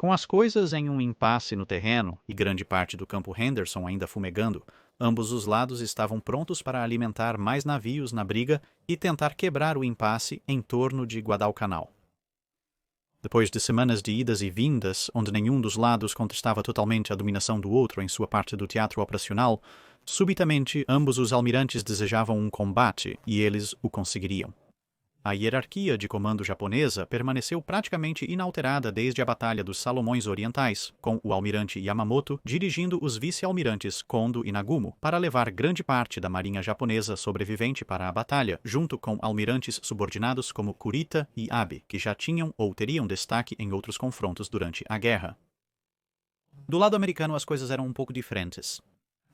Com as coisas em um impasse no terreno e grande parte do campo Henderson ainda fumegando, ambos os lados estavam prontos para alimentar mais navios na briga e tentar quebrar o impasse em torno de Guadalcanal. Depois de semanas de idas e vindas, onde nenhum dos lados contestava totalmente a dominação do outro em sua parte do teatro operacional, subitamente ambos os almirantes desejavam um combate e eles o conseguiriam. A hierarquia de comando japonesa permaneceu praticamente inalterada desde a Batalha dos Salomões Orientais, com o almirante Yamamoto dirigindo os vice-almirantes Kondo e Nagumo para levar grande parte da marinha japonesa sobrevivente para a batalha, junto com almirantes subordinados como Kurita e Abe, que já tinham ou teriam destaque em outros confrontos durante a guerra. Do lado americano as coisas eram um pouco diferentes.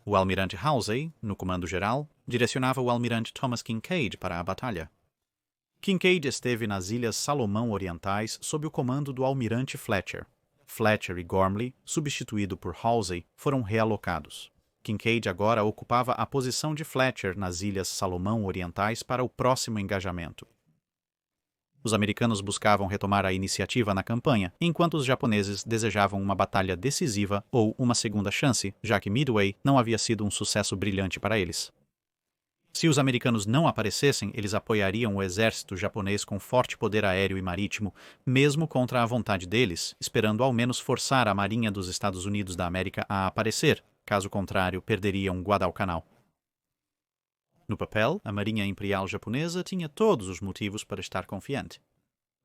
O almirante Halsey, no comando geral, direcionava o almirante Thomas Kinkaid para a batalha. Kinkaid esteve nas Ilhas Salomão Orientais sob o comando do almirante Fletcher. Fletcher e Gormley, substituído por Halsey, foram realocados. Kinkaid agora ocupava a posição de Fletcher nas Ilhas Salomão Orientais para o próximo engajamento. Os americanos buscavam retomar a iniciativa na campanha, enquanto os japoneses desejavam uma batalha decisiva ou uma segunda chance, já que Midway não havia sido um sucesso brilhante para eles. Se os americanos não aparecessem, eles apoiariam o exército japonês com forte poder aéreo e marítimo, mesmo contra a vontade deles, esperando ao menos forçar a Marinha dos Estados Unidos da América a aparecer, caso contrário, perderiam Guadalcanal. No papel, a Marinha Imperial Japonesa tinha todos os motivos para estar confiante.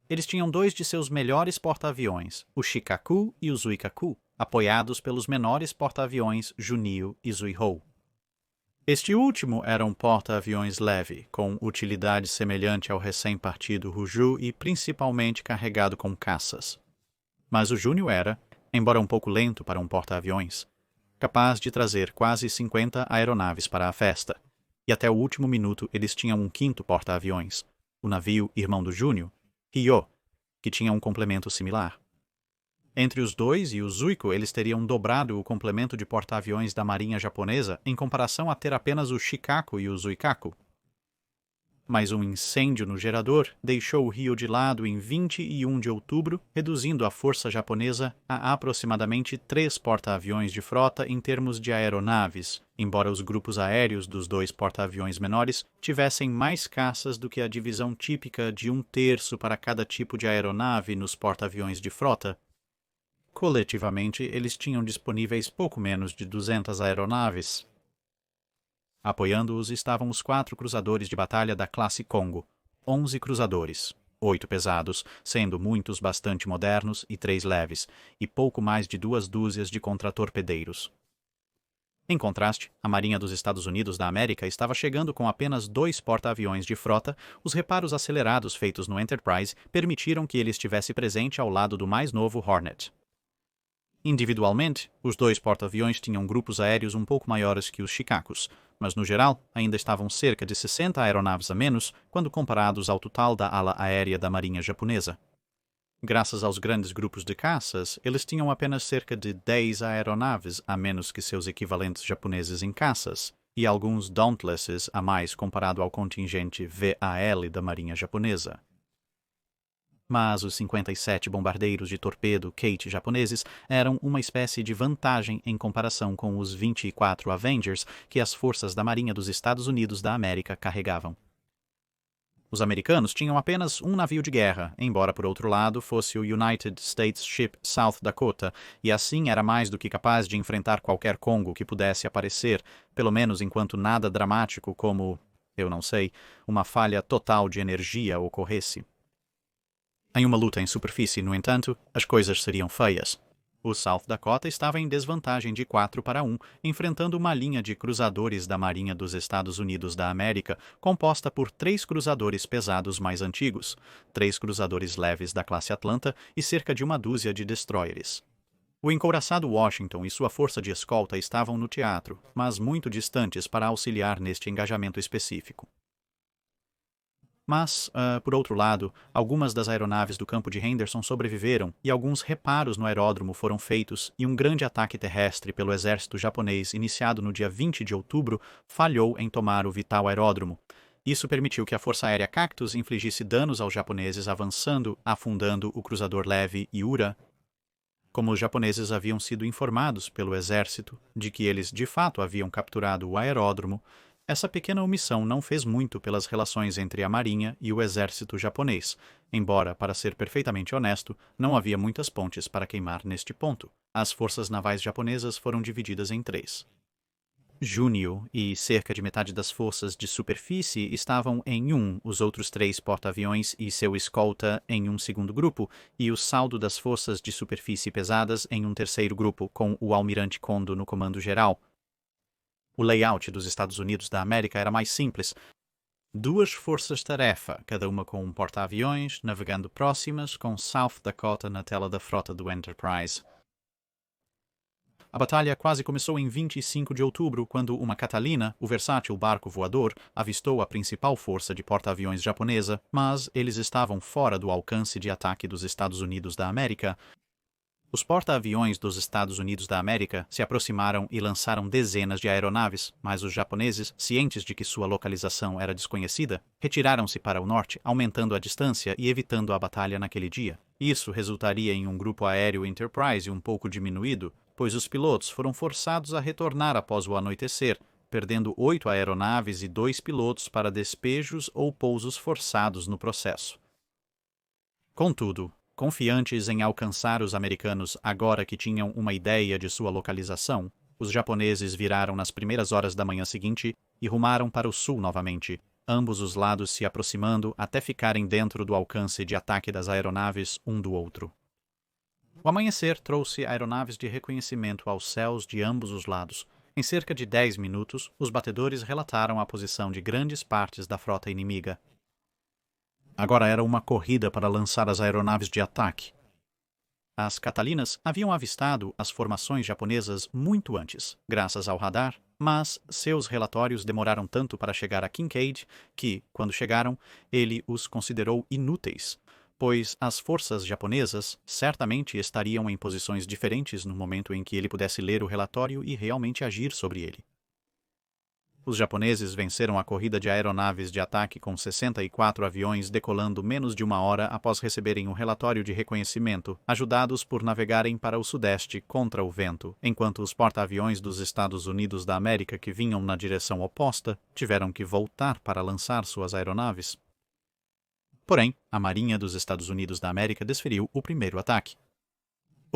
Eles tinham dois de seus melhores porta-aviões, o Shikaku e o Zuikaku, apoiados pelos menores porta-aviões Junio e Zuihou. Este último era um porta-aviões leve, com utilidade semelhante ao recém-partido Ruju e principalmente carregado com caças. Mas o Júnior era, embora um pouco lento para um porta-aviões, capaz de trazer quase 50 aeronaves para a festa, e até o último minuto eles tinham um quinto porta-aviões, o navio irmão do Júnior, Ryo, que tinha um complemento similar. Entre os dois e o Zuiko, eles teriam dobrado o complemento de porta-aviões da marinha japonesa em comparação a ter apenas o Shikaku e o Zuikaku. Mas um incêndio no gerador deixou o Rio de lado em 21 de outubro, reduzindo a força japonesa a aproximadamente 3 porta-aviões de frota em termos de aeronaves, embora os grupos aéreos dos dois porta-aviões menores tivessem mais caças do que a divisão típica de 1/3 para cada tipo de aeronave nos porta-aviões de frota. Coletivamente, eles tinham disponíveis pouco menos de 200 aeronaves. Apoiando-os estavam os 4 cruzadores de batalha da classe Kongo, 11 cruzadores, 8 pesados, sendo muitos bastante modernos e 3 leves, e pouco mais de 2 dúzias de contratorpedeiros. Em contraste, a Marinha dos Estados Unidos da América estava chegando com apenas 2 porta-aviões de frota. Os reparos acelerados feitos no Enterprise permitiram que ele estivesse presente ao lado do mais novo Hornet. Individualmente, os 2 porta-aviões tinham grupos aéreos um pouco maiores que os Shikakus, mas no geral ainda estavam cerca de 60 aeronaves a menos quando comparados ao total da ala aérea da marinha japonesa. Graças aos grandes grupos de caças, eles tinham apenas cerca de 10 aeronaves a menos que seus equivalentes japoneses em caças, e alguns Dauntlesses a mais comparado ao contingente VAL da marinha japonesa. Mas os 57 bombardeiros de torpedo Kate japoneses eram uma espécie de vantagem em comparação com os 24 Avengers que as forças da Marinha dos Estados Unidos da América carregavam. Os americanos tinham apenas um navio de guerra, embora por outro lado fosse o United States Ship South Dakota, e assim era mais do que capaz de enfrentar qualquer Congo que pudesse aparecer, pelo menos enquanto nada dramático como, eu não sei, uma falha total de energia ocorresse. Em uma luta em superfície, no entanto, as coisas seriam feias. O South Dakota estava em desvantagem de 4-1, enfrentando uma linha de cruzadores da Marinha dos Estados Unidos da América, composta por 3 cruzadores pesados mais antigos, 3 cruzadores leves da classe Atlanta e cerca de uma dúzia de destroyers. O encouraçado Washington e sua força de escolta estavam no teatro, mas muito distantes para auxiliar neste engajamento específico. Mas, por outro lado, algumas das aeronaves do campo de Henderson sobreviveram e alguns reparos no aeródromo foram feitos e um grande ataque terrestre pelo exército japonês iniciado no dia 20 de outubro falhou em tomar o vital aeródromo. Isso permitiu que a Força Aérea Cactus infligisse danos aos japoneses avançando, afundando o cruzador leve Iura. Como os japoneses haviam sido informados pelo exército de que eles de fato haviam capturado o aeródromo, essa pequena omissão não fez muito pelas relações entre a marinha e o exército japonês, embora, para ser perfeitamente honesto, não havia muitas pontes para queimar neste ponto. As forças navais japonesas foram divididas em três. Junio e cerca de metade das forças de superfície estavam em os outros 3 porta-aviões e seu escolta em um segundo grupo, e o saldo das forças de superfície pesadas em um terceiro grupo, com o almirante Kondo no comando geral. O layout dos Estados Unidos da América era mais simples. 2 forças-tarefa, cada uma com um porta-aviões, navegando próximas, com South Dakota na tela da frota do Enterprise. A batalha quase começou em 25 de outubro, quando uma Catalina, o versátil barco voador, avistou a principal força de porta-aviões japonesa, mas eles estavam fora do alcance de ataque dos Estados Unidos da América. Os porta-aviões dos Estados Unidos da América se aproximaram e lançaram dezenas de aeronaves, mas os japoneses, cientes de que sua localização era desconhecida, retiraram-se para o norte, aumentando a distância e evitando a batalha naquele dia. Isso resultaria em um grupo aéreo Enterprise um pouco diminuído, pois os pilotos foram forçados a retornar após o anoitecer, perdendo 8 aeronaves e 2 pilotos para despejos ou pousos forçados no processo. Contudo, confiantes em alcançar os americanos agora que tinham uma ideia de sua localização, os japoneses viraram nas primeiras horas da manhã seguinte e rumaram para o sul novamente, ambos os lados se aproximando até ficarem dentro do alcance de ataque das aeronaves um do outro. O amanhecer trouxe aeronaves de reconhecimento aos céus de ambos os lados. Em cerca de 10 minutos, os batedores relataram a posição de grandes partes da frota inimiga. Agora era uma corrida para lançar as aeronaves de ataque. As Catalinas haviam avistado as formações japonesas muito antes, graças ao radar, mas seus relatórios demoraram tanto para chegar a Kincaid que, quando chegaram, ele os considerou inúteis, pois as forças japonesas certamente estariam em posições diferentes no momento em que ele pudesse ler o relatório e realmente agir sobre ele. Os japoneses venceram a corrida de aeronaves de ataque com 64 aviões decolando menos de uma hora após receberem um relatório de reconhecimento, ajudados por navegarem para o sudeste contra o vento, enquanto os porta-aviões dos Estados Unidos da América que vinham na direção oposta tiveram que voltar para lançar suas aeronaves. Porém, a Marinha dos Estados Unidos da América desferiu o primeiro ataque.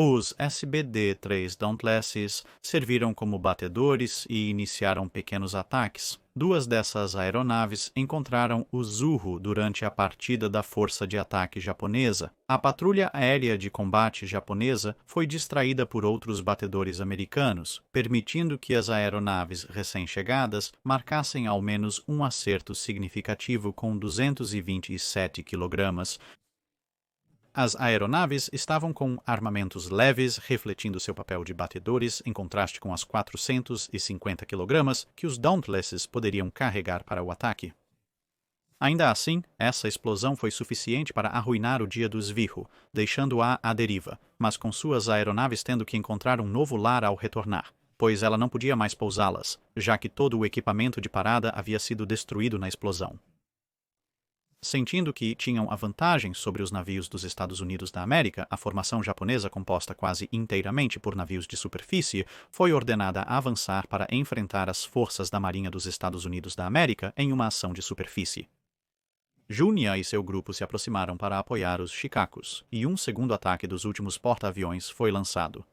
Os SBD-3 Dauntlesses serviram como batedores e iniciaram pequenos ataques. 2 dessas aeronaves encontraram o Zurro durante a partida da força de ataque japonesa. A patrulha aérea de combate japonesa foi distraída por outros batedores americanos, permitindo que as aeronaves recém-chegadas marcassem ao menos um acerto significativo com 227 kg. As aeronaves estavam com armamentos leves, refletindo seu papel de batedores em contraste com as 450 kg que os Dauntlesses poderiam carregar para o ataque. Ainda assim, essa explosão foi suficiente para arruinar o dia do Zvirro, deixando-a à deriva, mas com suas aeronaves tendo que encontrar um novo lar ao retornar, pois ela não podia mais pousá-las, já que todo o equipamento de parada havia sido destruído na explosão. Sentindo que tinham a vantagem sobre os navios dos Estados Unidos da América, a formação japonesa, composta quase inteiramente por navios de superfície, foi ordenada a avançar para enfrentar as forças da Marinha dos Estados Unidos da América em uma ação de superfície. Junya e seu grupo se aproximaram para apoiar os Shikakos, e um segundo ataque dos últimos porta-aviões foi lançado.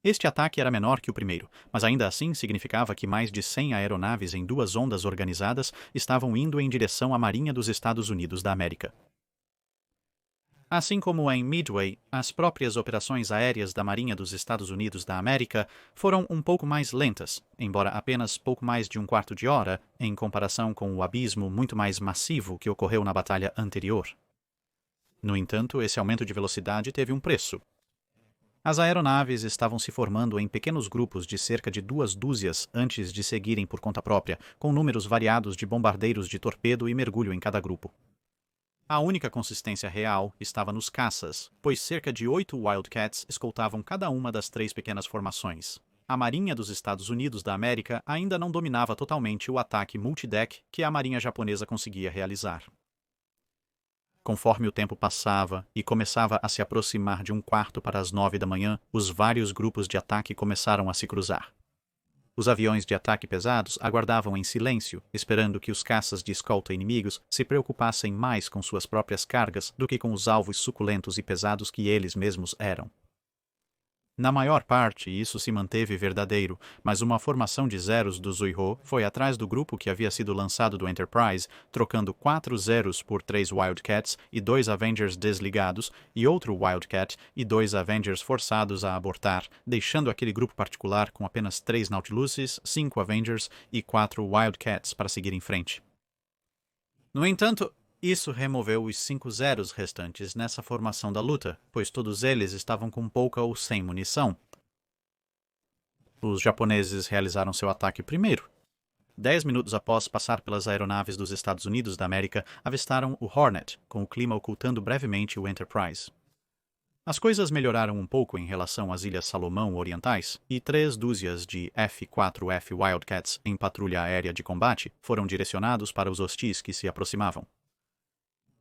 Este ataque era menor que o primeiro, mas ainda assim significava que mais de 100 aeronaves em 2 ondas organizadas estavam indo em direção à Marinha dos Estados Unidos da América. Assim como em Midway, as próprias operações aéreas da Marinha dos Estados Unidos da América foram um pouco mais lentas, embora apenas pouco mais de um quarto de hora, em comparação com o abismo muito mais massivo que ocorreu na batalha anterior. No entanto, esse aumento de velocidade teve um preço. As aeronaves estavam se formando em pequenos grupos de cerca de 2 dúzias antes de seguirem por conta própria, com números variados de bombardeiros de torpedo e mergulho em cada grupo. A única consistência real estava nos caças, pois cerca de 8 Wildcats escoltavam cada uma das 3 pequenas formações. A Marinha dos Estados Unidos da América ainda não dominava totalmente o ataque multideck que a Marinha japonesa conseguia realizar. Conforme o tempo passava e começava a se aproximar de 8:15 da manhã, os vários grupos de ataque começaram a se cruzar. Os aviões de ataque pesados aguardavam em silêncio, esperando que os caças de escolta inimigos se preocupassem mais com suas próprias cargas do que com os alvos suculentos e pesados que eles mesmos eram. Na maior parte, isso se manteve verdadeiro, mas uma formação de zeros do Zuiho foi atrás do grupo que havia sido lançado do Enterprise, trocando 4 zeros por 3 Wildcats e 2 Avengers desligados, e outro Wildcat e 2 Avengers forçados a abortar, deixando aquele grupo particular com apenas 3 Nautiluses, 5 Avengers e 4 Wildcats para seguir em frente. No entanto, isso removeu os 5 zeros restantes nessa formação da luta, pois todos eles estavam com pouca ou sem munição. Os japoneses realizaram seu ataque primeiro. 10 minutos após passar pelas aeronaves dos Estados Unidos da América, avistaram o Hornet, com o clima ocultando brevemente o Enterprise. As coisas melhoraram um pouco em relação às Ilhas Salomão Orientais, e 3 dúzias de F-4F Wildcats em patrulha aérea de combate foram direcionados para os hostis que se aproximavam.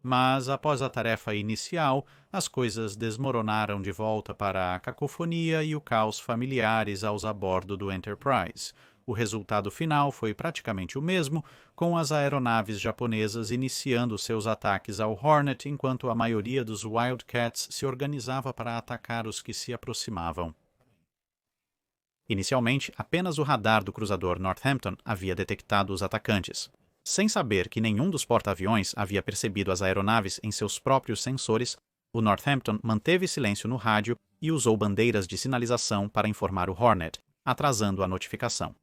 Mas, após a tarefa inicial, as coisas desmoronaram de volta para a cacofonia e o caos familiares aos a bordo do Enterprise. O resultado final foi praticamente o mesmo, com as aeronaves japonesas iniciando seus ataques ao Hornet, enquanto a maioria dos Wildcats se organizava para atacar os que se aproximavam. Inicialmente, apenas o radar do cruzador Northampton havia detectado os atacantes. Sem saber que nenhum dos porta-aviões havia percebido as aeronaves em seus próprios sensores, o Northampton manteve silêncio no rádio e usou bandeiras de sinalização para informar o Hornet, atrasando a notificação.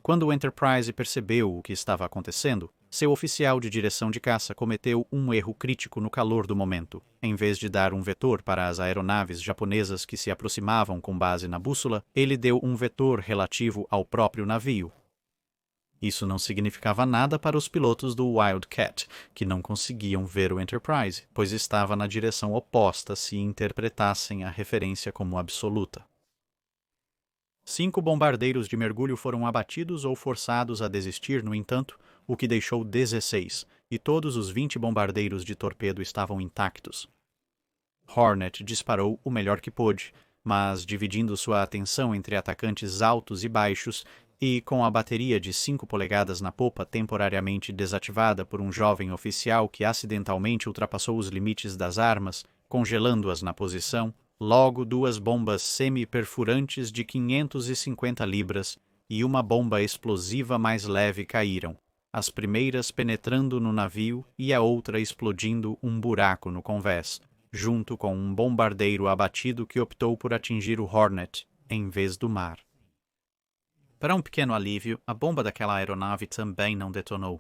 Quando o Enterprise percebeu o que estava acontecendo, seu oficial de direção de caça cometeu um erro crítico no calor do momento. Em vez de dar um vetor para as aeronaves japonesas que se aproximavam com base na bússola, ele deu um vetor relativo ao próprio navio. Isso não significava nada para os pilotos do Wildcat, que não conseguiam ver o Enterprise, pois estava na direção oposta se interpretassem a referência como absoluta. 5 bombardeiros de mergulho foram abatidos ou forçados a desistir, no entanto, o que deixou 16, e todos os 20 bombardeiros de torpedo estavam intactos. Hornet disparou o melhor que pôde, mas dividindo sua atenção entre atacantes altos e baixos, e com a bateria de 5 polegadas na popa temporariamente desativada por um jovem oficial que acidentalmente ultrapassou os limites das armas, congelando-as na posição, logo 2 bombas semi-perfurantes de 550 libras e uma bomba explosiva mais leve caíram, as primeiras penetrando no navio e a outra explodindo um buraco no convés, junto com um bombardeiro abatido que optou por atingir o Hornet, em vez do mar. Para um pequeno alívio, a bomba daquela aeronave também não detonou.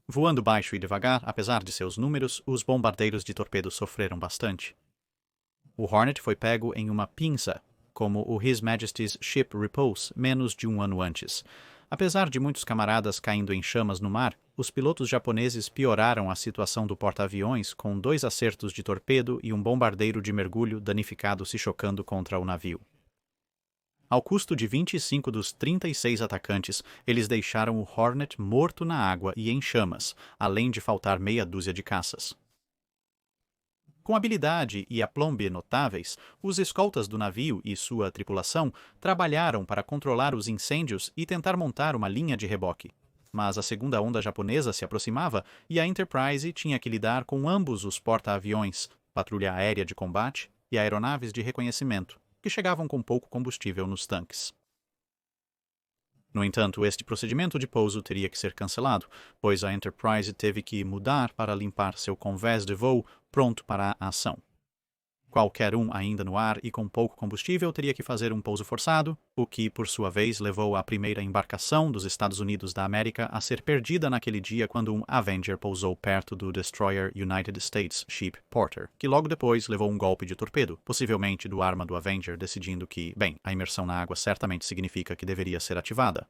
Voando baixo e devagar, apesar de seus números, os bombardeiros de torpedo sofreram bastante. O Hornet foi pego em uma pinça, como o His Majesty's Ship Repulse, menos de um ano antes. Apesar de muitos camaradas caindo em chamas no mar, os pilotos japoneses pioraram a situação do porta-aviões com 2 acertos de torpedo e um bombardeiro de mergulho danificado se chocando contra o navio. Ao custo de 25 dos 36 atacantes, eles deixaram o Hornet morto na água e em chamas, além de faltar meia dúzia de caças. Com habilidade e aplombe notáveis, os escoltas do navio e sua tripulação trabalharam para controlar os incêndios e tentar montar uma linha de reboque. Mas a segunda onda japonesa se aproximava e a Enterprise tinha que lidar com ambos os porta-aviões, patrulha aérea de combate e aeronaves de reconhecimento, que chegavam com pouco combustível nos tanques. No entanto, este procedimento de pouso teria que ser cancelado, pois a Enterprise teve que mudar para limpar seu convés de voo pronto para a ação. Qualquer um ainda no ar e com pouco combustível teria que fazer um pouso forçado, o que, por sua vez, levou a primeira embarcação dos Estados Unidos da América a ser perdida naquele dia quando um Avenger pousou perto do destroyer United States Ship Porter, que logo depois levou um golpe de torpedo, possivelmente do arma do Avenger, decidindo que, a imersão na água certamente significa que deveria ser ativada.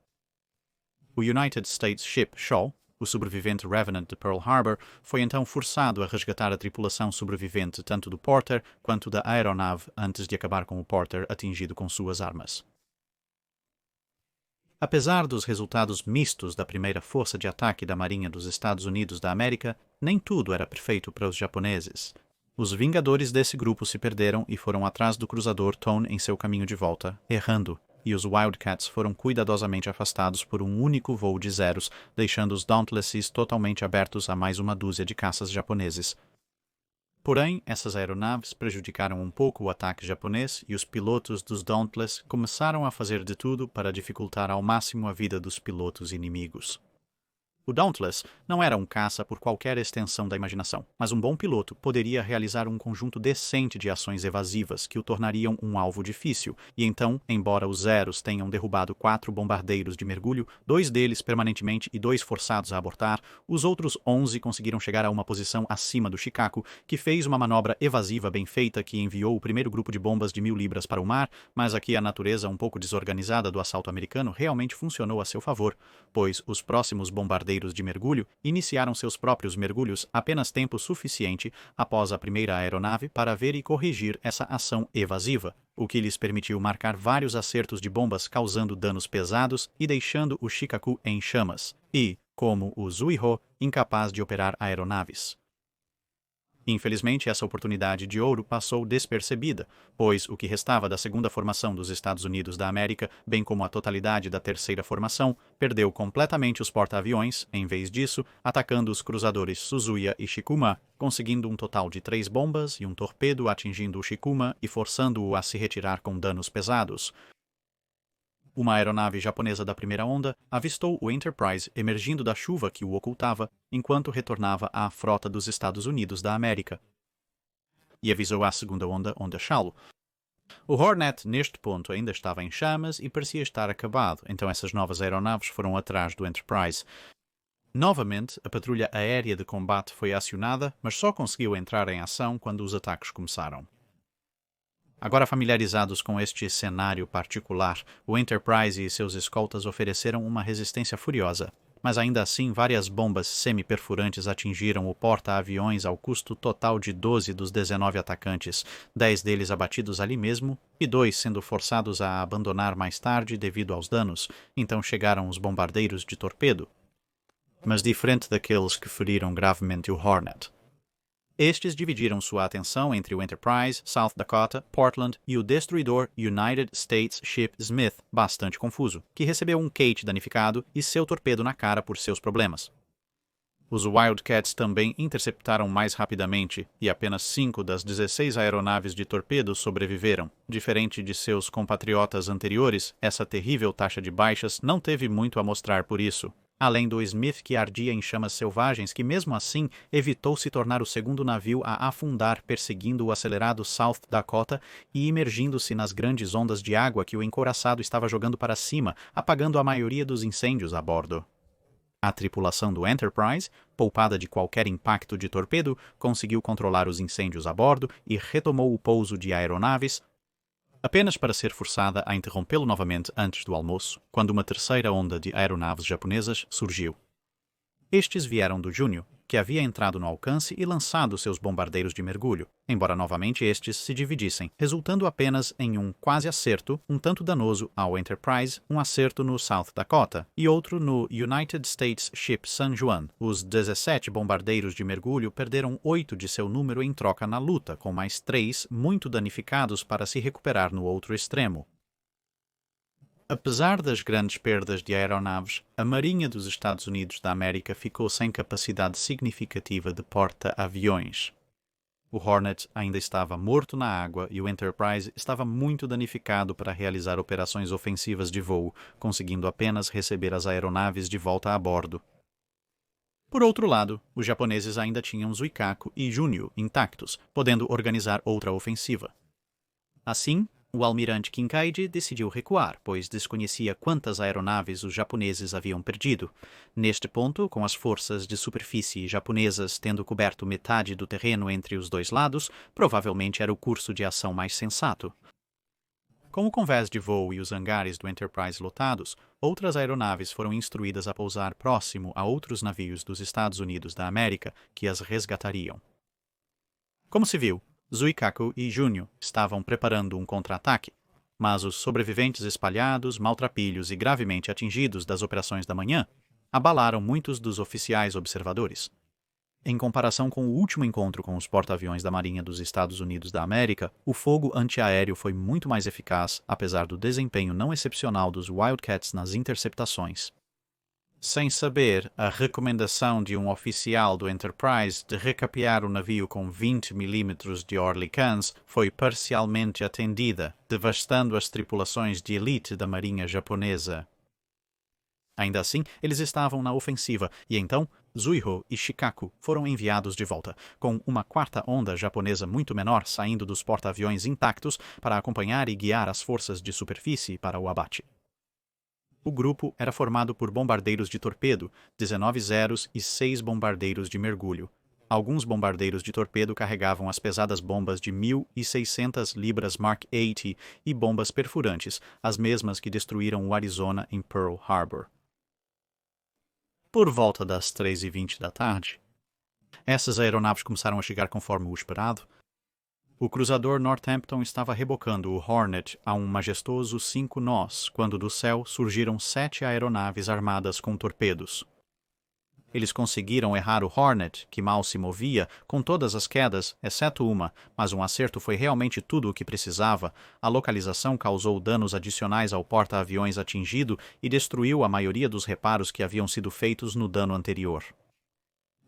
O United States Ship Shaw, o sobrevivente Revenant de Pearl Harbor, foi então forçado a resgatar a tripulação sobrevivente tanto do Porter quanto da aeronave antes de acabar com o Porter atingido com suas armas. Apesar dos resultados mistos da primeira força de ataque da Marinha dos Estados Unidos da América, nem tudo era perfeito para os japoneses. Os vingadores desse grupo se perderam e foram atrás do cruzador Tone em seu caminho de volta, errando, e os Wildcats foram cuidadosamente afastados por um único voo de zeros, deixando os Dauntlesses totalmente abertos a mais uma dúzia de caças japoneses. Porém, essas aeronaves prejudicaram um pouco o ataque japonês e os pilotos dos Dauntless começaram a fazer de tudo para dificultar ao máximo a vida dos pilotos inimigos. O Dauntless não era um caça por qualquer extensão da imaginação, mas um bom piloto poderia realizar um conjunto decente de ações evasivas que o tornariam um alvo difícil, e então, embora os Zeros tenham derrubado 4 bombardeiros de mergulho, 2 deles permanentemente e 2 forçados a abortar, os outros 11 conseguiram chegar a uma posição acima do Shikaku, que fez uma manobra evasiva bem feita que enviou o primeiro grupo de bombas de 1000 libras para o mar, mas aqui a natureza um pouco desorganizada do assalto americano realmente funcionou a seu favor, pois os próximos bombardeiros de mergulho iniciaram seus próprios mergulhos apenas tempo suficiente após a primeira aeronave para ver e corrigir essa ação evasiva, o que lhes permitiu marcar vários acertos de bombas causando danos pesados e deixando o Shikaku em chamas, e, como o Zuiho, incapaz de operar aeronaves. Infelizmente, essa oportunidade de ouro passou despercebida, pois o que restava da segunda formação dos Estados Unidos da América, bem como a totalidade da terceira formação, perdeu completamente os porta-aviões, em vez disso, atacando os cruzadores Suzuya e Shikuma, conseguindo um total de 3 bombas e um torpedo atingindo o Shikuma e forçando-o a se retirar com danos pesados. Uma aeronave japonesa da primeira onda avistou o Enterprise emergindo da chuva que o ocultava enquanto retornava à frota dos Estados Unidos da América. E avisou à segunda onda, Onda Shallow. O Hornet, neste ponto, ainda estava em chamas e parecia estar acabado, então essas novas aeronaves foram atrás do Enterprise. Novamente, a patrulha aérea de combate foi acionada, mas só conseguiu entrar em ação quando os ataques começaram. Agora familiarizados com este cenário particular, o Enterprise e seus escoltas ofereceram uma resistência furiosa, mas ainda assim várias bombas semi-perfurantes atingiram o porta-aviões ao custo total de 12 dos 19 atacantes, 10 deles abatidos ali mesmo e 2 sendo forçados a abandonar mais tarde devido aos danos, então chegaram os bombardeiros de torpedo. Mas diferente daqueles que feriram gravemente o Hornet. Estes dividiram sua atenção entre o Enterprise, South Dakota, Portland e o destruidor United States Ship Smith, bastante confuso, que recebeu um Kate danificado e seu torpedo na cara por seus problemas. Os Wildcats também interceptaram mais rapidamente, e apenas 5 das 16 aeronaves de torpedo sobreviveram. Diferente de seus compatriotas anteriores, essa terrível taxa de baixas não teve muito a mostrar por isso. Além do Smith que ardia em chamas selvagens, que mesmo assim evitou se tornar o segundo navio a afundar perseguindo o acelerado South Dakota e imergindo-se nas grandes ondas de água que o encouraçado estava jogando para cima, apagando a maioria dos incêndios a bordo. A tripulação do Enterprise, poupada de qualquer impacto de torpedo, conseguiu controlar os incêndios a bordo e retomou o pouso de aeronaves, apenas para ser forçada a interrompê-lo novamente antes do almoço, quando uma terceira onda de aeronaves japonesas surgiu. Estes vieram do Junho, que havia entrado no alcance e lançado seus bombardeiros de mergulho, embora novamente estes se dividissem, resultando apenas em um quase acerto, um tanto danoso ao Enterprise, um acerto no South Dakota e outro no United States Ship San Juan. Os 17 bombardeiros de mergulho perderam 8 de seu número em troca na luta, com mais 3 muito danificados para se recuperar no outro extremo. Apesar das grandes perdas de aeronaves, a Marinha dos Estados Unidos da América ficou sem capacidade significativa de porta-aviões. O Hornet ainda estava morto na água e o Enterprise estava muito danificado para realizar operações ofensivas de voo, conseguindo apenas receber as aeronaves de volta a bordo. Por outro lado, os japoneses ainda tinham Zuikaku e Junyo intactos, podendo organizar outra ofensiva. Assim, o almirante Kinkaide decidiu recuar, pois desconhecia quantas aeronaves os japoneses haviam perdido. Neste ponto, com as forças de superfície japonesas tendo coberto metade do terreno entre os dois lados, provavelmente era o curso de ação mais sensato. Com o convés de voo e os hangares do Enterprise lotados, outras aeronaves foram instruídas a pousar próximo a outros navios dos Estados Unidos da América que as resgatariam. Como se viu, Zuikaku e Junyo estavam preparando um contra-ataque. mas os sobreviventes espalhados, maltrapilhos e gravemente atingidos das operações da manhã abalaram muitos dos oficiais observadores. Em comparação com o último encontro com os porta-aviões da Marinha dos Estados Unidos da América, o fogo antiaéreo foi muito mais eficaz, apesar do desempenho não excepcional dos Wildcats nas interceptações. Sem saber, a recomendação de um oficial do Enterprise de recapear o navio com 20 mm de Orlicans foi parcialmente atendida, devastando as tripulações de elite da Marinha japonesa. Ainda assim, eles estavam na ofensiva, e então Zuiho e Shikaku foram enviados de volta, com uma quarta onda japonesa muito menor saindo dos porta-aviões intactos para acompanhar e guiar as forças de superfície para o abate. O grupo era formado por bombardeiros de torpedo, 19 Zeros e 6 bombardeiros de mergulho. Alguns bombardeiros de torpedo carregavam as pesadas bombas de 1.600 libras Mark 80 e bombas perfurantes, as mesmas que destruíram o Arizona em Pearl Harbor. Por volta das 3h20 da tarde, essas aeronaves começaram a chegar conforme o esperado. O cruzador Northampton estava rebocando o Hornet a um majestoso 5 nós, quando do céu surgiram 7 aeronaves armadas com torpedos. Eles conseguiram errar o Hornet, que mal se movia, com todas as quedas, exceto uma, mas um acerto foi realmente tudo o que precisava. A localização causou danos adicionais ao porta-aviões atingido e destruiu a maioria dos reparos que haviam sido feitos no dano anterior.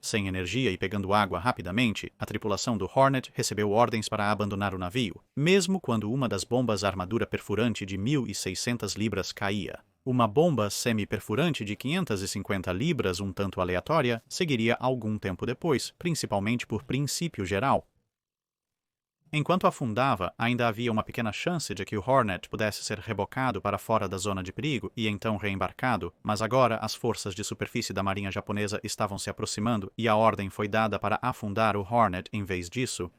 Sem energia e pegando água rapidamente, a tripulação do Hornet recebeu ordens para abandonar o navio, mesmo quando uma das bombas armadura perfurante de 1.600 libras caía. Uma bomba semi-perfurante de 550 libras, um tanto aleatória, seguiria algum tempo depois, principalmente por princípio geral. Enquanto afundava, ainda havia uma pequena chance de que o Hornet pudesse ser rebocado para fora da zona de perigo e então reembarcado, mas agora as forças de superfície da marinha japonesa estavam se aproximando e a ordem foi dada para afundar o Hornet em vez disso.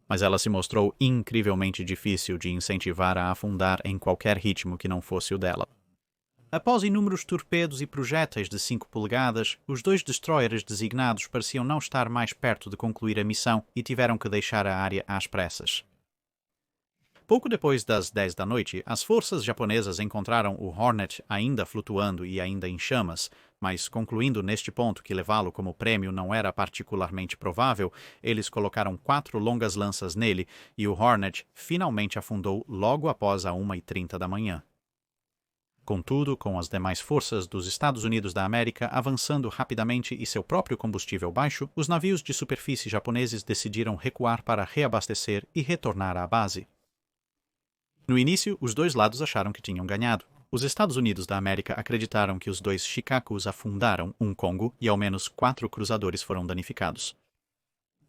Mas ela se mostrou incrivelmente difícil de incentivar a afundar em qualquer ritmo que não fosse o dela. Após inúmeros torpedos e projéteis de 5 polegadas, os 2 destroyers designados pareciam não estar mais perto de concluir a missão e tiveram que deixar a área às pressas. Pouco depois das 10 da noite, as forças japonesas encontraram o Hornet ainda flutuando e ainda em chamas, mas concluindo neste ponto que levá-lo como prêmio não era particularmente provável, eles colocaram 4 longas lanças nele e o Hornet finalmente afundou logo após a 1h30 da manhã. Contudo, com as demais forças dos Estados Unidos da América avançando rapidamente e seu próprio combustível baixo, os navios de superfície japoneses decidiram recuar para reabastecer e retornar à base. No início, os dois lados acharam que tinham ganhado. Os Estados Unidos da América acreditaram que os 2 Shikakus afundaram um Kongo e ao menos 4 cruzadores foram danificados.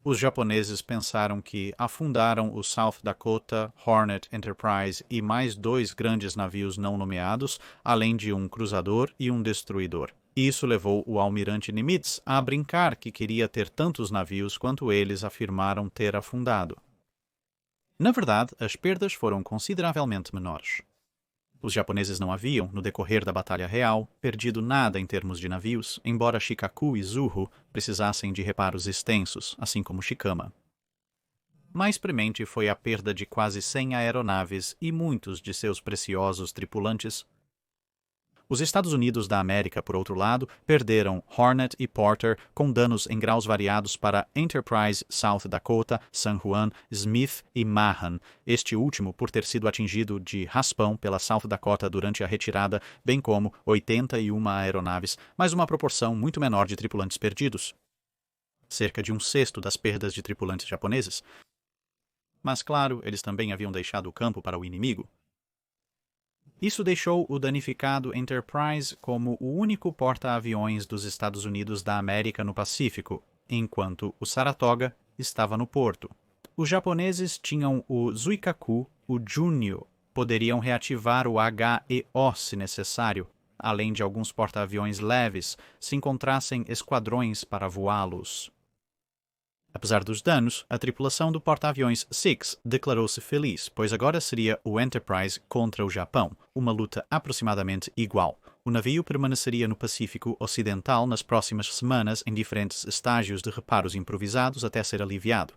Os japoneses pensaram que afundaram o South Dakota, Hornet, Enterprise e mais 2 grandes navios não nomeados, além de um cruzador e um destruidor. Isso levou o almirante Nimitz a brincar que queria ter tantos navios quanto eles afirmaram ter afundado. Na verdade, as perdas foram consideravelmente menores. Os japoneses não haviam, no decorrer da Batalha Real, perdido nada em termos de navios, embora Shikaku e Zuho precisassem de reparos extensos, assim como Shikama. Mais premente foi a perda de quase 100 aeronaves e muitos de seus preciosos tripulantes. Os Estados Unidos da América, por outro lado, perderam Hornet e Porter com danos em graus variados para Enterprise, South Dakota, San Juan, Smith e Mahan, este último por ter sido atingido de raspão pela South Dakota durante a retirada, bem como 81 aeronaves, mas uma proporção muito menor de tripulantes perdidos. Cerca de 1/6 das perdas de tripulantes japoneses. Mas, claro, eles também haviam deixado o campo para o inimigo. Isso deixou o danificado Enterprise como o único porta-aviões dos Estados Unidos da América no Pacífico, enquanto o Saratoga estava no porto. Os japoneses tinham o Zuikaku, o Junyo, poderiam reativar o HEO se necessário, além de alguns porta-aviões leves, se encontrassem esquadrões para voá-los. Apesar dos danos, a tripulação do porta-aviões Six declarou-se feliz, pois agora seria o Enterprise contra o Japão, uma luta aproximadamente igual. O navio permaneceria no Pacífico Ocidental nas próximas semanas em diferentes estágios de reparos improvisados até ser aliviado.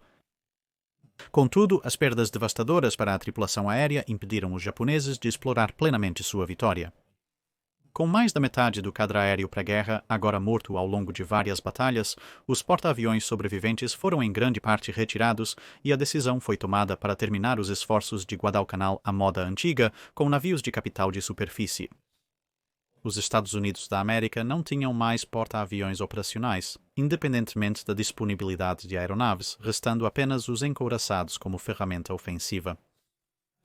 Contudo, as perdas devastadoras para a tripulação aérea impediram os japoneses de explorar plenamente sua vitória. Com mais da metade do cadre aéreo pré-guerra agora morto ao longo de várias batalhas, os porta-aviões sobreviventes foram em grande parte retirados e a decisão foi tomada para terminar os esforços de Guadalcanal à moda antiga com navios de capital de superfície. Os Estados Unidos da América não tinham mais porta-aviões operacionais, independentemente da disponibilidade de aeronaves, restando apenas os encouraçados como ferramenta ofensiva.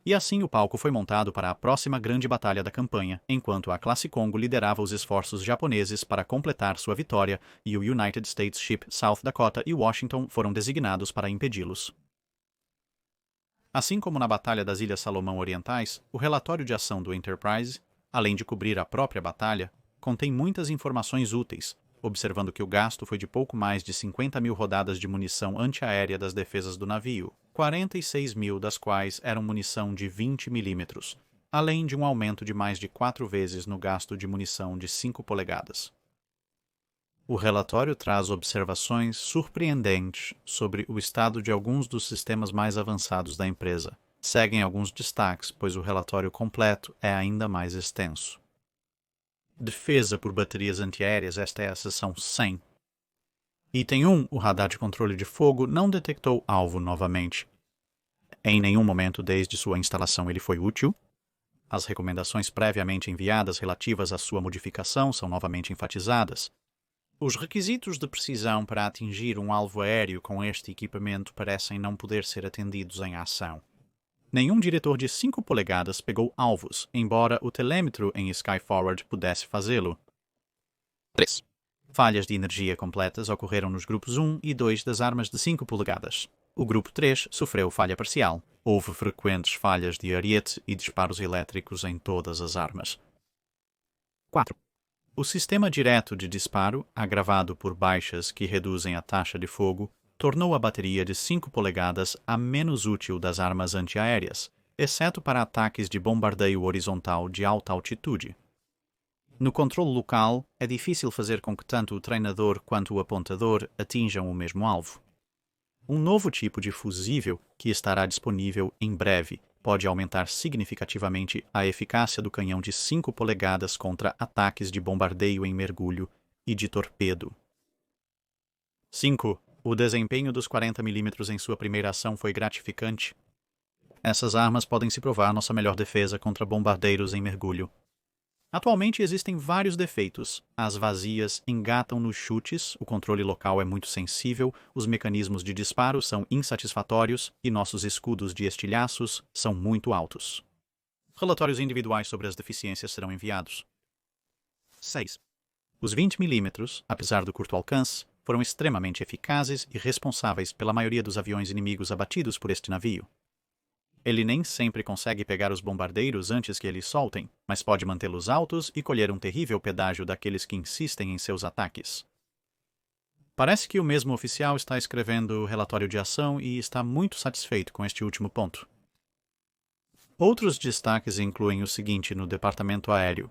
E assim o palco foi montado para a próxima grande batalha da campanha, enquanto a classe Congo liderava os esforços japoneses para completar sua vitória e o United States Ship South Dakota e Washington foram designados para impedi-los. Assim como na Batalha das Ilhas Salomão Orientais, o relatório de ação do Enterprise, além de cobrir a própria batalha, contém muitas informações úteis, observando que o gasto foi de pouco mais de 50 mil rodadas de munição antiaérea das defesas do navio, 46 mil das quais eram munição de 20 milímetros, além de um aumento de mais de 4 vezes no gasto de munição de 5 polegadas. O relatório traz observações surpreendentes sobre o estado de alguns dos sistemas mais avançados da empresa. Seguem alguns destaques, pois o relatório completo é ainda mais extenso. Defesa por baterias antiaéreas, esta é a seção 100. Item 1. O radar de controle de fogo não detectou alvo novamente. Em nenhum momento desde sua instalação ele foi útil. As recomendações previamente enviadas relativas à sua modificação são novamente enfatizadas. Os requisitos de precisão para atingir um alvo aéreo com este equipamento parecem não poder ser atendidos em ação. Nenhum diretor de 5 polegadas pegou alvos, embora o telêmetro em Skyforward pudesse fazê-lo. 3. Falhas de energia completas ocorreram nos grupos 1 e 2 das armas de 5 polegadas. O grupo 3 sofreu falha parcial. Houve frequentes falhas de ariete e disparos elétricos em todas as armas. 4. O sistema direto de disparo, agravado por baixas que reduzem a taxa de fogo, tornou a bateria de 5 polegadas a menos útil das armas antiaéreas, exceto para ataques de bombardeio horizontal de alta altitude. No controle local, é difícil fazer com que tanto o treinador quanto o apontador atinjam o mesmo alvo. Um novo tipo de fusível, que estará disponível em breve, pode aumentar significativamente a eficácia do canhão de 5 polegadas contra ataques de bombardeio em mergulho e de torpedo. 5. O desempenho dos 40 mm em sua primeira ação foi gratificante. Essas armas podem se provar nossa melhor defesa contra bombardeiros em mergulho. Atualmente existem vários defeitos. As vazias engatam nos chutes, o controle local é muito sensível, os mecanismos de disparo são insatisfatórios e nossos escudos de estilhaços são muito altos. Relatórios individuais sobre as deficiências serão enviados. 6. Os 20 mm, apesar do curto alcance, foram extremamente eficazes e responsáveis pela maioria dos aviões inimigos abatidos por este navio. Ele nem sempre consegue pegar os bombardeiros antes que eles soltem, mas pode mantê-los altos e colher um terrível pedágio daqueles que insistem em seus ataques. Parece que o mesmo oficial está escrevendo o relatório de ação e está muito satisfeito com este último ponto. Outros destaques incluem o seguinte no departamento aéreo.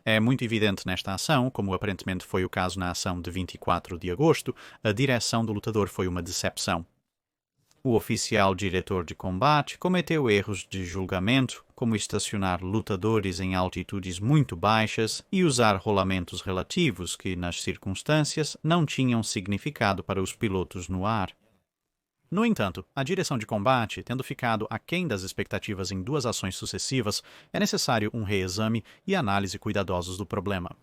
É muito evidente nesta ação, como aparentemente foi o caso na ação de 24 de agosto, a direção do lutador foi uma decepção. O oficial diretor de combate cometeu erros de julgamento, como estacionar lutadores em altitudes muito baixas e usar rolamentos relativos que, nas circunstâncias, não tinham significado para os pilotos no ar. No entanto, a direção de combate, tendo ficado aquém das expectativas em 2 ações sucessivas, é necessário um reexame e análise cuidadosos do problema.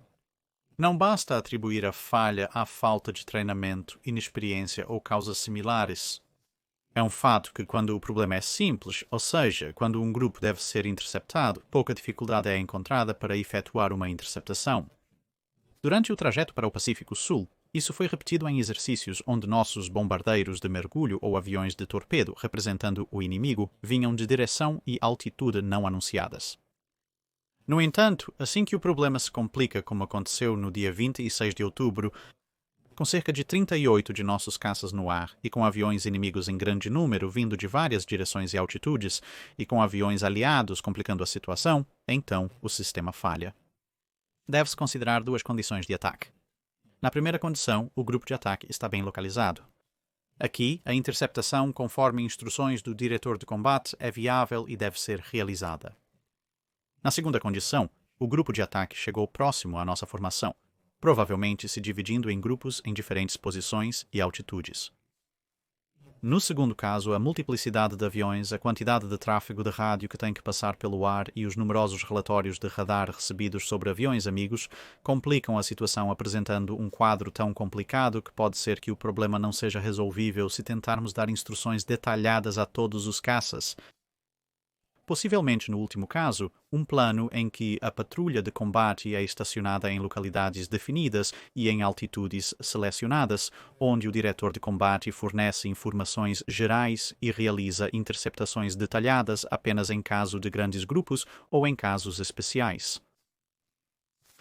Não basta atribuir a falha à falta de treinamento, inexperiência ou causas similares. É um fato que quando o problema é simples, ou seja, quando um grupo deve ser interceptado, pouca dificuldade é encontrada para efetuar uma interceptação. Durante o trajeto para o Pacífico Sul, isso foi repetido em exercícios onde nossos bombardeiros de mergulho ou aviões de torpedo representando o inimigo vinham de direção e altitude não anunciadas. No entanto, assim que o problema se complica como aconteceu no dia 26 de outubro, com cerca de 38 de nossos caças no ar e com aviões inimigos em grande número vindo de várias direções e altitudes e com aviões aliados complicando a situação, então o sistema falha. Deve-se considerar 2 condições de ataque. Na primeira condição, o grupo de ataque está bem localizado. Aqui, a interceptação, conforme instruções do diretor de combate, é viável e deve ser realizada. Na segunda condição, o grupo de ataque chegou próximo à nossa formação, provavelmente se dividindo em grupos em diferentes posições e altitudes. No segundo caso, a multiplicidade de aviões, a quantidade de tráfego de rádio que tem que passar pelo ar e os numerosos relatórios de radar recebidos sobre aviões amigos complicam a situação, apresentando um quadro tão complicado que pode ser que o problema não seja resolvível se tentarmos dar instruções detalhadas a todos os caças. Possivelmente, no último caso, um plano em que a patrulha de combate é estacionada em localidades definidas e em altitudes selecionadas, onde o diretor de combate fornece informações gerais e realiza interceptações detalhadas apenas em caso de grandes grupos ou em casos especiais.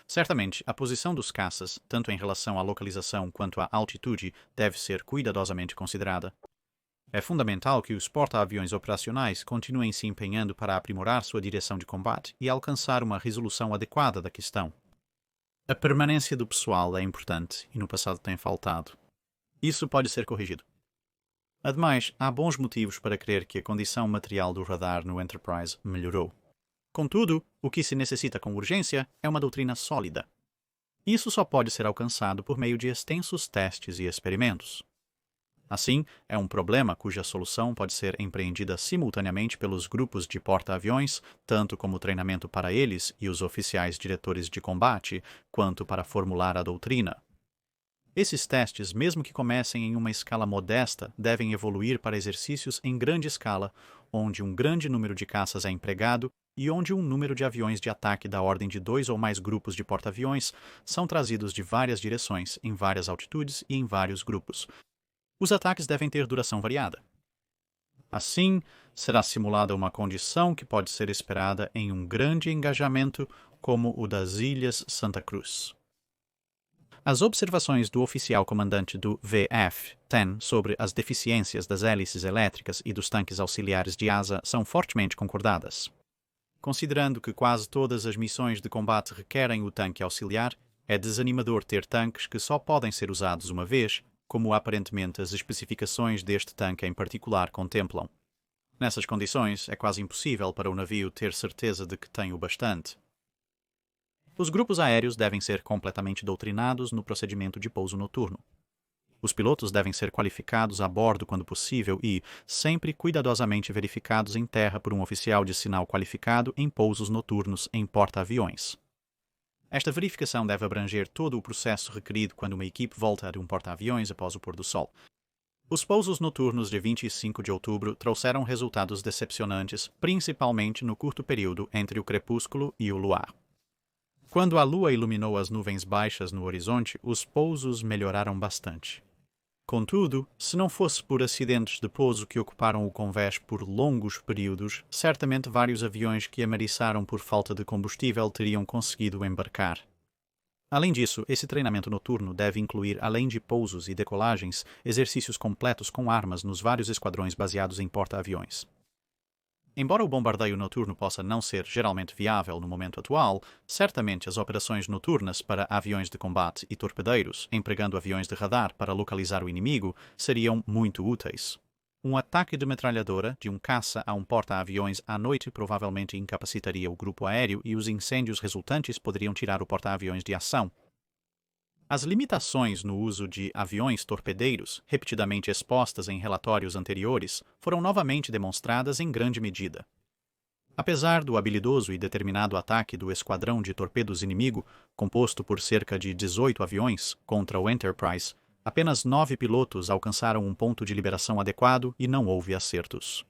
Certamente, a posição dos caças, tanto em relação à localização quanto à altitude, deve ser cuidadosamente considerada. É fundamental que os porta-aviões operacionais continuem se empenhando para aprimorar sua direção de combate e alcançar uma resolução adequada da questão. A permanência do pessoal é importante e no passado tem faltado. Isso pode ser corrigido. Ademais, há bons motivos para crer que a condição material do radar no Enterprise melhorou. Contudo, o que se necessita com urgência é uma doutrina sólida. Isso só pode ser alcançado por meio de extensos testes e experimentos. Assim, é um problema cuja solução pode ser empreendida simultaneamente pelos grupos de porta-aviões, tanto como treinamento para eles e os oficiais diretores de combate, quanto para formular a doutrina. Esses testes, mesmo que comecem em uma escala modesta, devem evoluir para exercícios em grande escala, onde um grande número de caças é empregado e onde um número de aviões de ataque da ordem de 2 ou mais grupos de porta-aviões são trazidos de várias direções, em várias altitudes e em vários grupos. Os ataques devem ter duração variada. Assim, será simulada uma condição que pode ser esperada em um grande engajamento como o das Ilhas Santa Cruz. As observações do oficial comandante do VF-10 sobre as deficiências das hélices elétricas e dos tanques auxiliares de asa são fortemente concordadas. Considerando que quase todas as missões de combate requerem o tanque auxiliar, é desanimador ter tanques que só podem ser usados uma vez, como aparentemente as especificações deste tanque em particular contemplam. Nessas condições, é quase impossível para o navio ter certeza de que tem o bastante. Os grupos aéreos devem ser completamente doutrinados no procedimento de pouso noturno. Os pilotos devem ser qualificados a bordo quando possível e, sempre cuidadosamente verificados em terra por um oficial de sinal qualificado em pousos noturnos em porta-aviões. Esta verificação deve abranger todo o processo requerido quando uma equipe volta de um porta-aviões após o pôr do sol. Os pousos noturnos de 25 de outubro trouxeram resultados decepcionantes, principalmente no curto período entre o crepúsculo e o luar. Quando a lua iluminou as nuvens baixas no horizonte, os pousos melhoraram bastante. Contudo, se não fosse por acidentes de pouso que ocuparam o convés por longos períodos, certamente vários aviões que amariçaram por falta de combustível teriam conseguido embarcar. Além disso, esse treinamento noturno deve incluir, além de pousos e decolagens, exercícios completos com armas nos vários esquadrões baseados em porta-aviões. Embora o bombardeio noturno possa não ser geralmente viável no momento atual, certamente as operações noturnas para aviões de combate e torpedeiros, empregando aviões de radar para localizar o inimigo, seriam muito úteis. Um ataque de metralhadora de um caça a um porta-aviões à noite provavelmente incapacitaria o grupo aéreo e os incêndios resultantes poderiam tirar o porta-aviões de ação. As limitações no uso de aviões torpedeiros, repetidamente expostas em relatórios anteriores, foram novamente demonstradas em grande medida. Apesar do habilidoso e determinado ataque do esquadrão de torpedos inimigo, composto por cerca de 18 aviões, contra o Enterprise, apenas 9 pilotos alcançaram um ponto de liberação adequado e não houve acertos.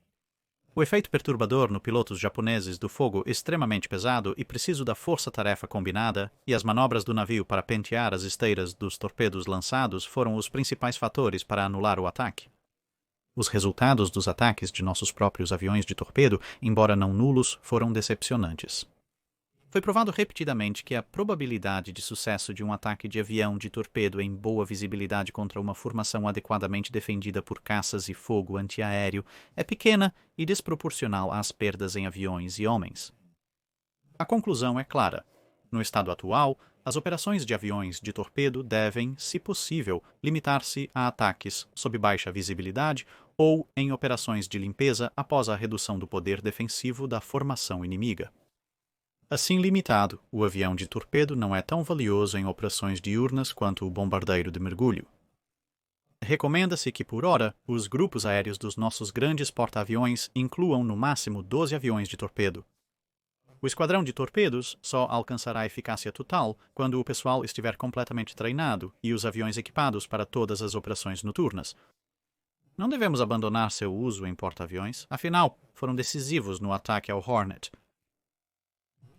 O efeito perturbador no pilotos japoneses do fogo extremamente pesado e preciso da força-tarefa combinada e as manobras do navio para pentear as esteiras dos torpedos lançados foram os principais fatores para anular o ataque. Os resultados dos ataques de nossos próprios aviões de torpedo, embora não nulos, foram decepcionantes. Foi provado repetidamente que a probabilidade de sucesso de um ataque de avião de torpedo em boa visibilidade contra uma formação adequadamente defendida por caças e fogo antiaéreo é pequena e desproporcional às perdas em aviões e homens. A conclusão é clara. No estado atual, As operações de aviões de torpedo devem, se possível, limitar-se a ataques sob baixa visibilidade ou em operações de limpeza após a redução do poder defensivo da formação inimiga. Assim limitado, o avião de torpedo não é tão valioso em operações diurnas quanto o bombardeiro de mergulho. Recomenda-se que, por hora, os grupos aéreos dos nossos grandes porta-aviões incluam no máximo 12 aviões de torpedo. O esquadrão de torpedos só alcançará eficácia total quando o pessoal estiver completamente treinado e os aviões equipados para todas as operações noturnas. Não devemos abandonar seu uso em porta-aviões, afinal, foram decisivos no ataque ao Hornet.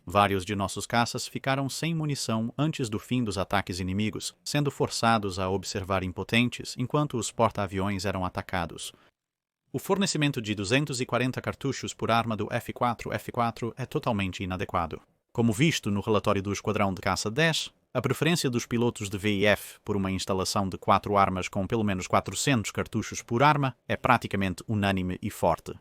Vários de nossos caças ficaram sem munição antes do fim dos ataques inimigos, sendo forçados a observar impotentes enquanto os porta-aviões eram atacados. O fornecimento de 240 cartuchos por arma do F-4 é totalmente inadequado. Como visto no relatório do Esquadrão de Caça 10, a preferência dos pilotos de VIF por uma instalação de 4 armas com pelo menos 400 cartuchos por arma é praticamente unânime e forte.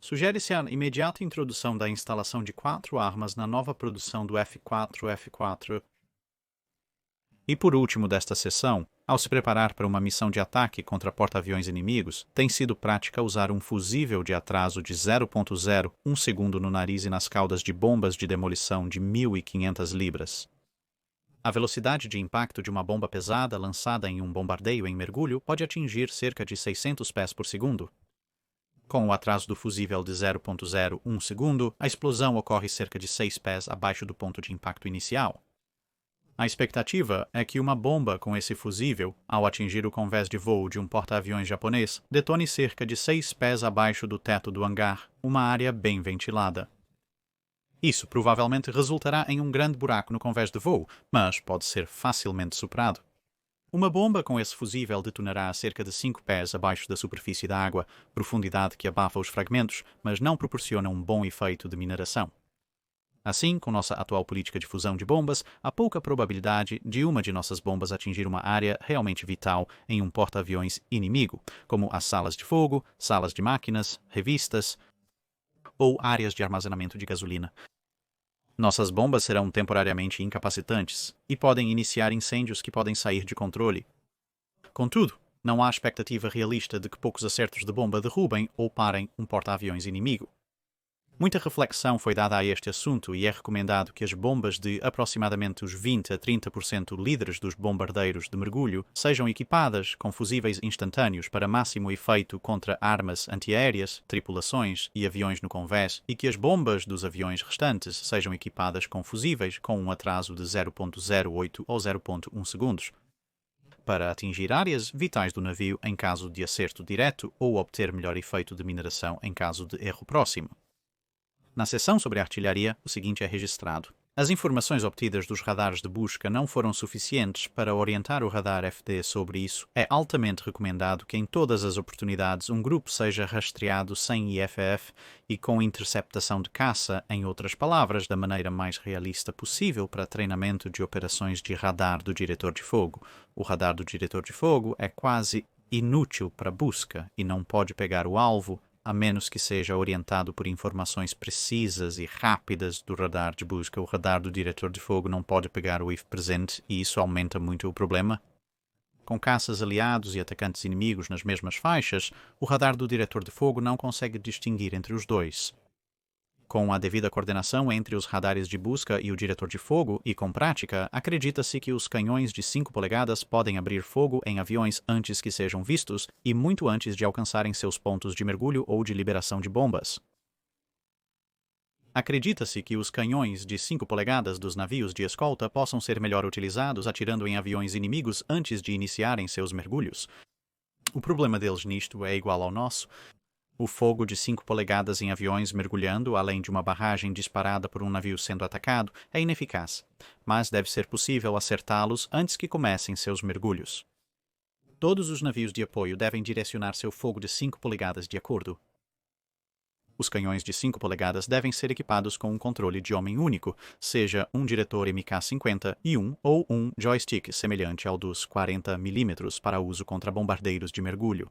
Sugere-se a imediata introdução da instalação de 4 armas na nova produção do F-4. E por último desta sessão, ao se preparar para uma missão de ataque contra porta-aviões inimigos, tem sido prática usar um fusível de atraso de 0.01 segundo no nariz e nas caudas de bombas de demolição de 1.500 libras. A velocidade de impacto de uma bomba pesada lançada em um bombardeio em mergulho pode atingir cerca de 600 pés por segundo. Com o atraso do fusível de 0.01 segundo, a explosão ocorre cerca de 6 pés abaixo do ponto de impacto inicial. A expectativa é que uma bomba com esse fusível, ao atingir o convés de voo de um porta-aviões japonês, detone cerca de 6 pés abaixo do teto do hangar, uma área bem ventilada. Isso provavelmente resultará em um grande buraco no convés de voo, mas pode ser facilmente superado. Uma bomba com esse fusível detonará a cerca de 5 pés abaixo da superfície da água, profundidade que abafa os fragmentos, mas não proporciona um bom efeito de mineração. Assim, com nossa atual política de fusão de bombas, há pouca probabilidade de uma de nossas bombas atingir uma área realmente vital em um porta-aviões inimigo, como as salas de fogo, salas de máquinas, revistas ou áreas de armazenamento de gasolina. Nossas bombas serão temporariamente incapacitantes e podem iniciar incêndios que podem sair de controle. Contudo, não há expectativa realista de que poucos acertos de bomba derrubem ou parem um porta-aviões inimigo. Muita reflexão foi dada a este assunto e é recomendado que as bombas de aproximadamente os 20 a 30% líderes dos bombardeiros de mergulho sejam equipadas com fusíveis instantâneos para máximo efeito contra armas antiaéreas, tripulações e aviões no convés, e que as bombas dos aviões restantes sejam equipadas com fusíveis com um atraso de 0.08 ou 0.1 segundos, para atingir áreas vitais do navio em caso de acerto direto ou obter melhor efeito de mineração em caso de erro próximo. Na seção sobre artilharia, o seguinte é registrado. As informações obtidas dos radares de busca não foram suficientes para orientar o radar FD sobre isso. É altamente recomendado que em todas as oportunidades um grupo seja rastreado sem IFF e com interceptação de caça, em outras palavras, da maneira mais realista possível para treinamento de operações de radar do diretor de fogo. O radar do diretor de fogo é quase inútil para busca e não pode pegar o alvo a menos que seja orientado por informações precisas e rápidas do radar de busca. O radar do diretor de fogo não pode pegar o if presente e isso aumenta muito o problema. Com caças aliados e atacantes inimigos nas mesmas faixas, o radar do diretor de fogo não consegue distinguir entre os dois. Com a devida coordenação entre os radares de busca e o diretor de fogo, e com prática, acredita-se que os canhões de 5 polegadas podem abrir fogo em aviões antes que sejam vistos e muito antes de alcançarem seus pontos de mergulho ou de liberação de bombas. Acredita-se que os canhões de 5 polegadas dos navios de escolta possam ser melhor utilizados atirando em aviões inimigos antes de iniciarem seus mergulhos. O problema deles nisto é igual ao nosso. O fogo de 5 polegadas em aviões mergulhando, além de uma barragem disparada por um navio sendo atacado, é ineficaz, mas deve ser possível acertá-los antes que comecem seus mergulhos. Todos os navios de apoio devem direcionar seu fogo de 5 polegadas de acordo. Os canhões de 5 polegadas devem ser equipados com um controle de homem único, seja um diretor MK-51 ou um joystick semelhante ao dos 40 mm para uso contra bombardeiros de mergulho.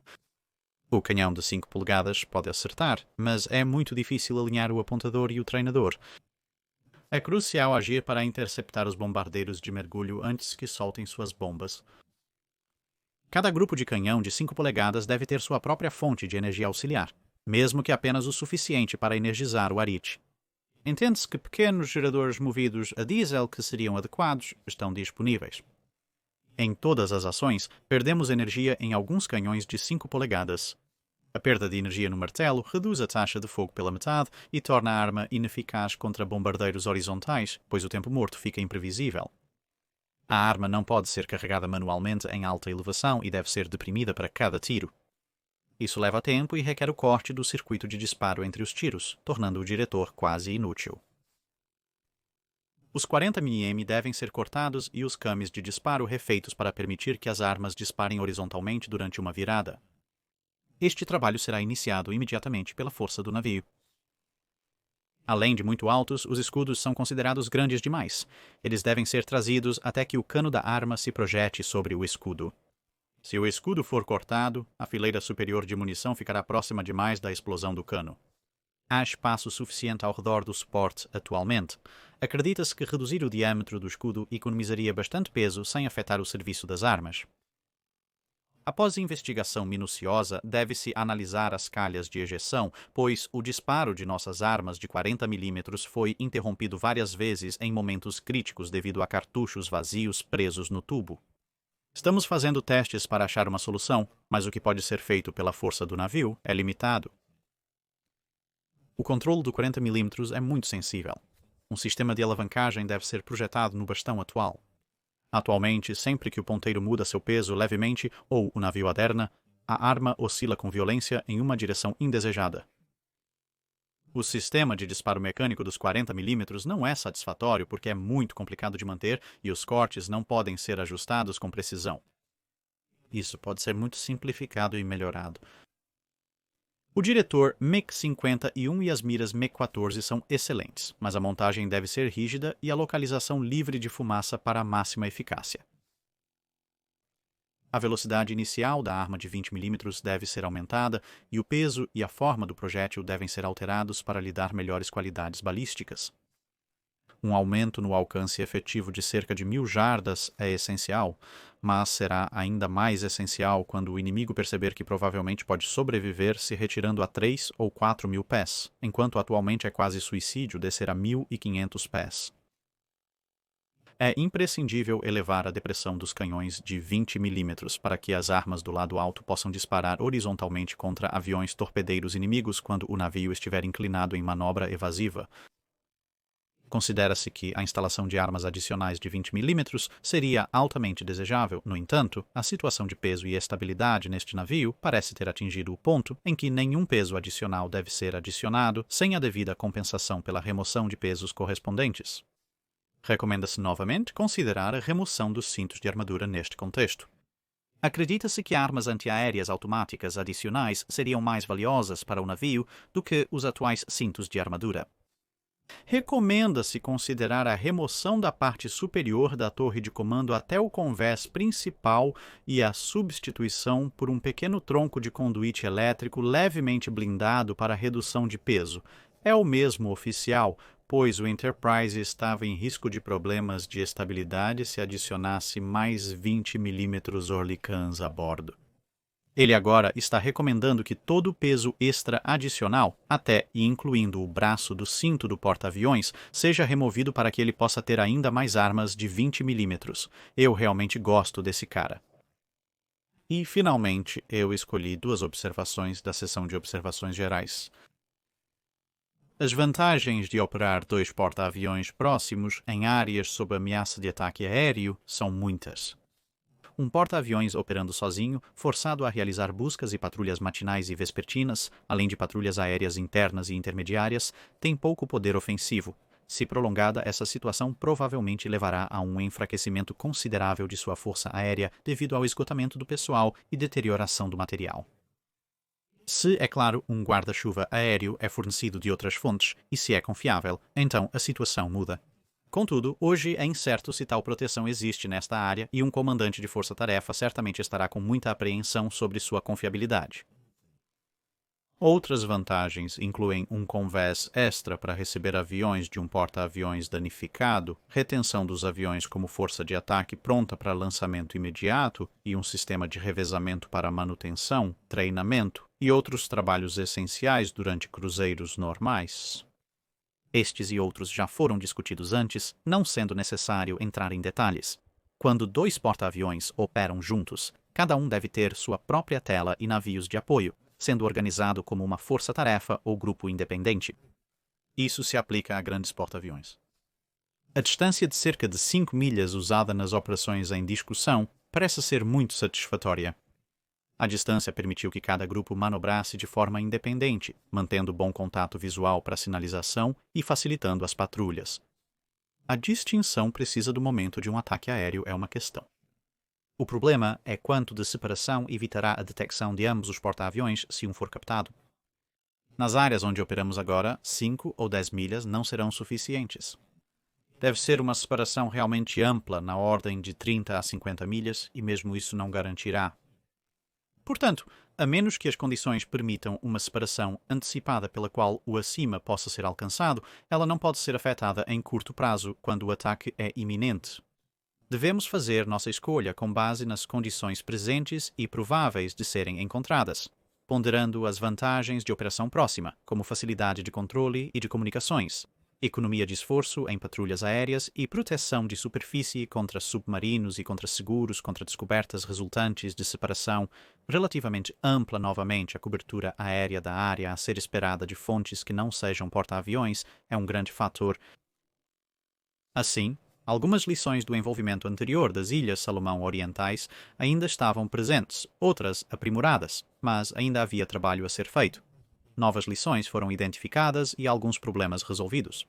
O canhão de 5 polegadas pode acertar, mas é muito difícil alinhar o apontador e o treinador. É crucial agir para interceptar os bombardeiros de mergulho antes que soltem suas bombas. Cada grupo de canhão de 5 polegadas deve ter sua própria fonte de energia auxiliar, mesmo que apenas o suficiente para energizar o arite. Entende-se que pequenos geradores movidos a diesel que seriam adequados estão disponíveis. Em todas as ações, perdemos energia em alguns canhões de 5 polegadas. A perda de energia no martelo reduz a taxa de fogo pela metade e torna a arma ineficaz contra bombardeiros horizontais, pois o tempo morto fica imprevisível. A arma não pode ser carregada manualmente em alta elevação e deve ser deprimida para cada tiro. Isso leva tempo e requer o corte do circuito de disparo entre os tiros, tornando o diretor quase inútil. Os 40 mm devem ser cortados e os cames de disparo refeitos para permitir que as armas disparem horizontalmente durante uma virada. Este trabalho será iniciado imediatamente pela força do navio. Além de muito altos, os escudos são considerados grandes demais. Eles devem ser trazidos até que o cano da arma se projete sobre o escudo. Se o escudo for cortado, a fileira superior de munição ficará próxima demais da explosão do cano. Há espaço suficiente ao redor do suporte atualmente. Acredita-se que reduzir o diâmetro do escudo economizaria bastante peso sem afetar o serviço das armas. Após investigação minuciosa, deve-se analisar as calhas de ejeção, pois o disparo de nossas armas de 40 mm foi interrompido várias vezes em momentos críticos devido a cartuchos vazios presos no tubo. Estamos fazendo testes para achar uma solução, mas o que pode ser feito pela força do navio é limitado. O controle do 40 mm é muito sensível. Um sistema de alavancagem deve ser projetado no bastão atual. Atualmente, sempre que o ponteiro muda seu peso levemente ou o navio aderna, a arma oscila com violência em uma direção indesejada. O sistema de disparo mecânico dos 40 mm não é satisfatório porque é muito complicado de manter e os cortes não podem ser ajustados com precisão. Isso pode ser muito simplificado e melhorado. O diretor MiG-51 e as miras MiG-14 são excelentes, mas a montagem deve ser rígida e a localização livre de fumaça para a máxima eficácia. A velocidade inicial da arma de 20 mm deve ser aumentada e o peso e a forma do projétil devem ser alterados para lhe dar melhores qualidades balísticas. Um aumento no alcance efetivo de cerca de 1000 jardas é essencial, mas será ainda mais essencial quando o inimigo perceber que provavelmente pode sobreviver se retirando a 3 ou 4 mil pés, enquanto atualmente é quase suicídio descer a 1500 pés. É imprescindível elevar a depressão dos canhões de 20 mm para que as armas do lado alto possam disparar horizontalmente contra aviões torpedeiros inimigos quando o navio estiver inclinado em manobra evasiva. Considera-se que a instalação de armas adicionais de 20 mm seria altamente desejável. No entanto, a situação de peso e estabilidade neste navio parece ter atingido o ponto em que nenhum peso adicional deve ser adicionado sem a devida compensação pela remoção de pesos correspondentes. Recomenda-se novamente considerar a remoção dos cintos de armadura neste contexto. Acredita-se que armas antiaéreas automáticas adicionais seriam mais valiosas para o navio do que os atuais cintos de armadura. Recomenda-se considerar a remoção da parte superior da torre de comando até o convés principal e a substituição por um pequeno tronco de conduíte elétrico levemente blindado para redução de peso. É o mesmo oficial, pois o Enterprise estava em risco de problemas de estabilidade se adicionasse mais 20 mm Oerlikons a bordo. Ele agora está recomendando que todo o peso extra adicional, até e incluindo o braço do cinto do porta-aviões, seja removido para que ele possa ter ainda mais armas de 20 mm. Eu realmente gosto desse cara. E, finalmente, eu escolhi 2 observações da seção de observações gerais. As vantagens de operar 2 porta-aviões próximos em áreas sob ameaça de ataque aéreo são muitas. Um porta-aviões operando sozinho, forçado a realizar buscas e patrulhas matinais e vespertinas, além de patrulhas aéreas internas e intermediárias, tem pouco poder ofensivo. Se prolongada, essa situação provavelmente levará a um enfraquecimento considerável de sua força aérea devido ao esgotamento do pessoal e deterioração do material. Se, é claro, um guarda-chuva aéreo é fornecido de outras fontes e se é confiável, então a situação muda. Contudo, hoje é incerto se tal proteção existe nesta área e um comandante de força-tarefa certamente estará com muita apreensão sobre sua confiabilidade. Outras vantagens incluem um convés extra para receber aviões de um porta-aviões danificado, retenção dos aviões como força de ataque pronta para lançamento imediato e um sistema de revezamento para manutenção, treinamento e outros trabalhos essenciais durante cruzeiros normais. Estes e outros já foram discutidos antes, não sendo necessário entrar em detalhes. Quando dois porta-aviões operam juntos, cada um deve ter sua própria tela e navios de apoio, sendo organizado como uma força-tarefa ou grupo independente. Isso se aplica a grandes porta-aviões. A distância de cerca de 5 milhas usada nas operações em discussão parece ser muito satisfatória. A distância permitiu que cada grupo manobrasse de forma independente, mantendo bom contato visual para sinalização e facilitando as patrulhas. A distinção precisa do momento de um ataque aéreo é uma questão. O problema é quanto de separação evitará a detecção de ambos os porta-aviões se um for captado. Nas áreas onde operamos agora, 5 ou 10 milhas não serão suficientes. Deve ser uma separação realmente ampla, na ordem de 30 a 50 milhas, e mesmo isso não garantirá. Portanto, a menos que as condições permitam uma separação antecipada pela qual o acima possa ser alcançado, ela não pode ser afetada em curto prazo quando o ataque é iminente. Devemos fazer nossa escolha com base nas condições presentes e prováveis de serem encontradas, ponderando as vantagens de operação próxima, como facilidade de controle e de comunicações, economia de esforço em patrulhas aéreas e proteção de superfície contra submarinos e contra seguros contra descobertas resultantes de separação relativamente ampla. Novamente, a cobertura aérea da área a ser esperada de fontes que não sejam porta-aviões é um grande fator. Assim, algumas lições do envolvimento anterior das Ilhas Salomão Orientais ainda estavam presentes, outras aprimoradas, mas ainda havia trabalho a ser feito. Novas lições foram identificadas e alguns problemas resolvidos.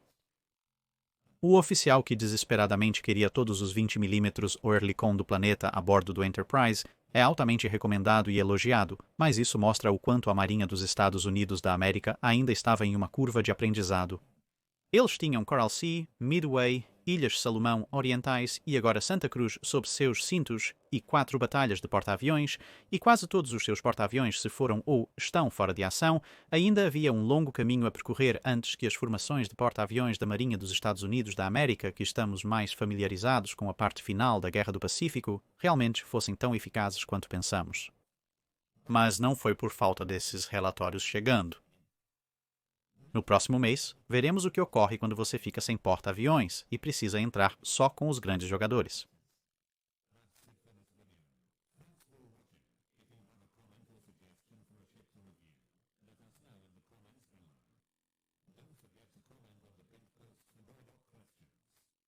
O oficial que desesperadamente queria todos os 20 mm Oerlikon do planeta a bordo do Enterprise é altamente recomendado e elogiado, mas isso mostra o quanto a Marinha dos Estados Unidos da América ainda estava em uma curva de aprendizado. Eles tinham Coral Sea, Midway, Ilhas Salomão Orientais e agora Santa Cruz sob seus cintos e 4 batalhas de porta-aviões, e quase todos os seus porta-aviões se foram ou estão fora de ação. Ainda havia um longo caminho a percorrer antes que as formações de porta-aviões da Marinha dos Estados Unidos da América, que estamos mais familiarizados com a parte final da Guerra do Pacífico, realmente fossem tão eficazes quanto pensamos. Mas não foi por falta desses relatórios chegando. No próximo mês, veremos o que ocorre quando você fica sem porta-aviões e precisa entrar só com os grandes jogadores.